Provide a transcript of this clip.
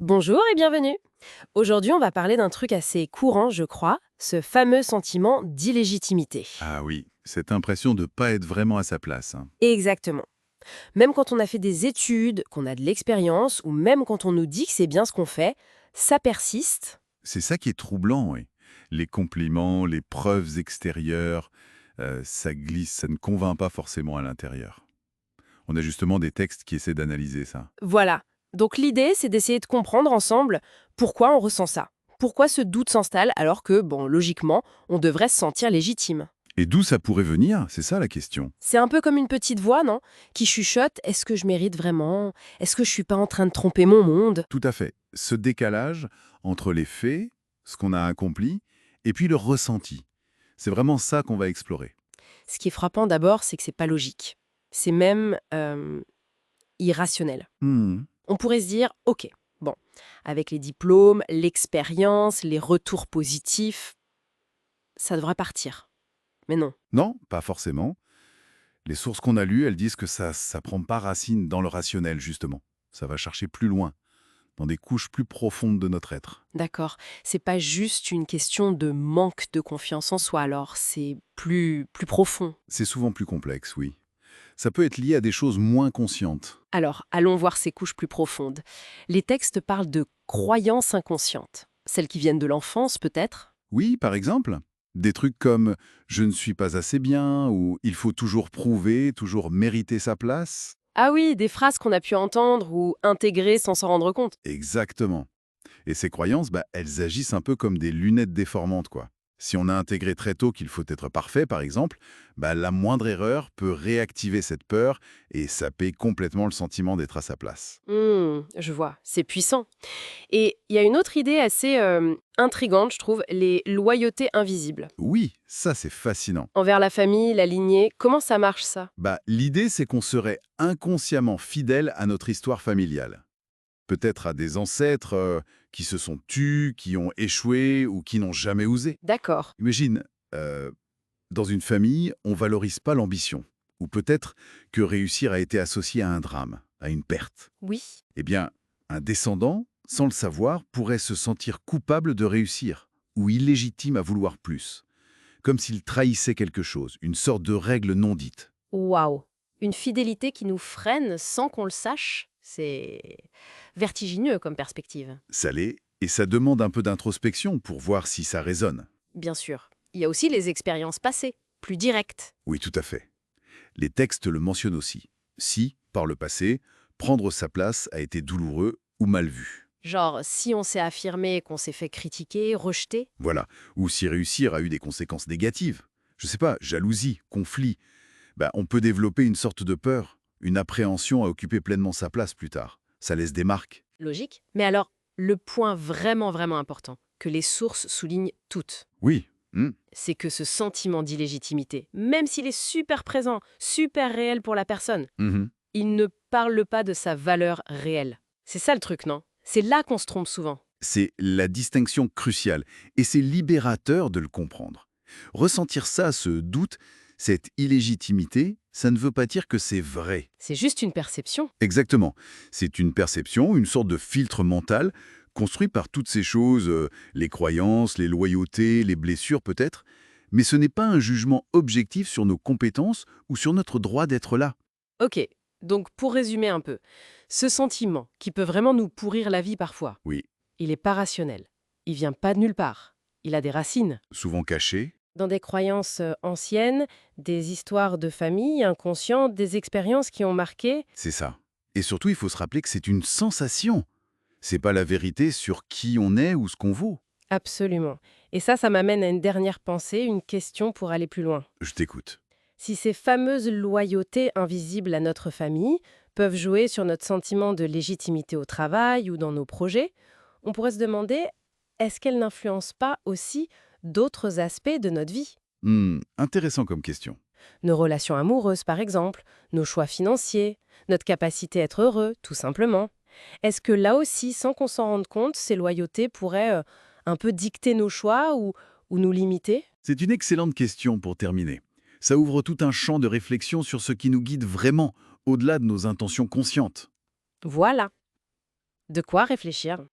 Bonjour et bienvenue. Aujourd'hui, on va parler d'un truc assez courant, je crois, ce fameux sentiment d'illégitimité. Ah oui, cette impression de ne pas être vraiment à sa place, hein. Exactement. Même quand on a fait des études, qu'on a de l'expérience, ou même quand on nous dit que c'est bien ce qu'on fait, ça persiste. C'est ça qui est troublant, oui. Les compliments, les preuves extérieures, ça glisse, ça ne convainc pas forcément à l'intérieur. On a justement des textes qui essaient d'analyser ça. Voilà. Donc l'idée, c'est d'essayer de comprendre ensemble pourquoi on ressent ça. Pourquoi ce doute s'installe alors que, bon, logiquement, on devrait se sentir légitime. Et d'où ça pourrait venir? C'est ça la question. C'est un peu comme une petite voix, non? Qui chuchote, est-ce que je mérite vraiment? Est-ce que je suis pas en train de tromper mon monde? Tout à fait. Ce décalage entre les faits, ce qu'on a accompli, et puis le ressenti. C'est vraiment ça qu'on va explorer. Ce qui est frappant d'abord, c'est que c'est pas logique. C'est même irrationnel. Hmm. On pourrait se dire, ok, bon, avec les diplômes, l'expérience, les retours positifs, ça devrait partir. Mais non. Non, pas forcément. Les sources qu'on a lues, elles disent que ça prend pas racine dans le rationnel, justement. Ça va chercher plus loin, dans des couches plus profondes de notre être. D'accord. C'est pas juste une question de manque de confiance en soi, alors c'est plus profond. C'est souvent plus complexe, oui. Ça peut être lié à des choses moins conscientes. Alors, allons voir ces couches plus profondes. Les textes parlent de croyances inconscientes. Celles qui viennent de l'enfance, peut-être. Oui, par exemple, des trucs comme «je ne suis pas assez bien» ou «il faut toujours prouver, toujours mériter sa place». Ah oui, des phrases qu'on a pu entendre ou intégrer sans s'en rendre compte. Exactement. Et ces croyances, elles agissent un peu comme des lunettes déformantes, quoi. Si on a intégré très tôt qu'il faut être parfait, par exemple, la moindre erreur peut réactiver cette peur et saper complètement le sentiment d'être à sa place. Je vois, c'est puissant. Et il y a une autre idée assez intrigante, je trouve, les loyautés invisibles. Oui, ça c'est fascinant. Envers la famille, la lignée, comment ça marche ça? L'idée c'est qu'on serait inconsciemment fidèle à notre histoire familiale. Peut-être à des ancêtres qui se sont tus, qui ont échoué ou qui n'ont jamais osé. D'accord, Imagine, euh, dans une famille, on valorise pas l'ambition. Ou peut-être que réussir a été associé à un drame, à une perte. oui. Eh bien, un descendant, sans le savoir, pourrait se sentir coupable de réussir, ou illégitime à vouloir plus, comme s'il trahissait quelque chose, une sorte de règle non dite. Waouh. Une fidélité qui nous freine sans qu'on le sache, c'est vertigineux comme perspective. Ça l'est, et ça demande un peu d'introspection pour voir si ça résonne. Bien sûr. Il y a aussi les expériences passées, plus directes. Oui, tout à fait. Les textes le mentionnent aussi. Si, par le passé, prendre sa place a été douloureux ou mal vu. Genre, si on s'est affirmé qu'on s'est fait critiquer, rejeter. Voilà. Ou si réussir a eu des conséquences négatives. Je sais pas, jalousie, conflit. On peut développer une sorte de peur, une appréhension à occuper pleinement sa place plus tard. Ça laisse des marques. Logique. Mais alors, le point vraiment important, que les sources soulignent toutes, Oui. c'est que ce sentiment d'illégitimité, même s'il est super présent, super réel pour la personne, Mhm. il ne parle pas de sa valeur réelle. C'est ça le truc, non? C'est là qu'on se trompe souvent. C'est la distinction cruciale. Et c'est libérateur de le comprendre. Ressentir ça, ce doute, cette illégitimité, ça ne veut pas dire que c'est vrai. C'est juste une perception. Exactement. C'est une perception, une sorte de filtre mental construit par toutes ces choses, les croyances, les loyautés, les blessures peut-être, mais ce n'est pas un jugement objectif sur nos compétences ou sur notre droit d'être là. Ok, donc pour résumer un peu, ce sentiment qui peut vraiment nous pourrir la vie parfois, Oui, il n'est pas rationnel. Il vient pas de nulle part. Il a des racines. souvent caché, Dans des croyances anciennes, des histoires de famille inconscientes, des expériences qui ont marqué. c'est ça. Et surtout, il faut se rappeler que c'est une sensation. C'est pas la vérité sur qui on est ou ce qu'on vaut. Absolument. Et ça m'amène à une dernière pensée, une question pour aller plus loin. Je t'écoute. Si ces fameuses loyautés invisibles à notre famille peuvent jouer sur notre sentiment de légitimité au travail ou dans nos projets, on pourrait se demander, est-ce qu'elles n'influencent pas aussi d'autres aspects de notre vie? Intéressant comme question. Nos relations amoureuses, par exemple, nos choix financiers, notre capacité à être heureux, tout simplement. Est-ce que là aussi, sans qu'on s'en rende compte, ces loyautés pourraient un peu dicter nos choix ou nous limiter? C'est une excellente question pour terminer. Ça ouvre tout un champ de réflexion sur ce qui nous guide vraiment, au-delà de nos intentions conscientes. Voilà. De quoi réfléchir.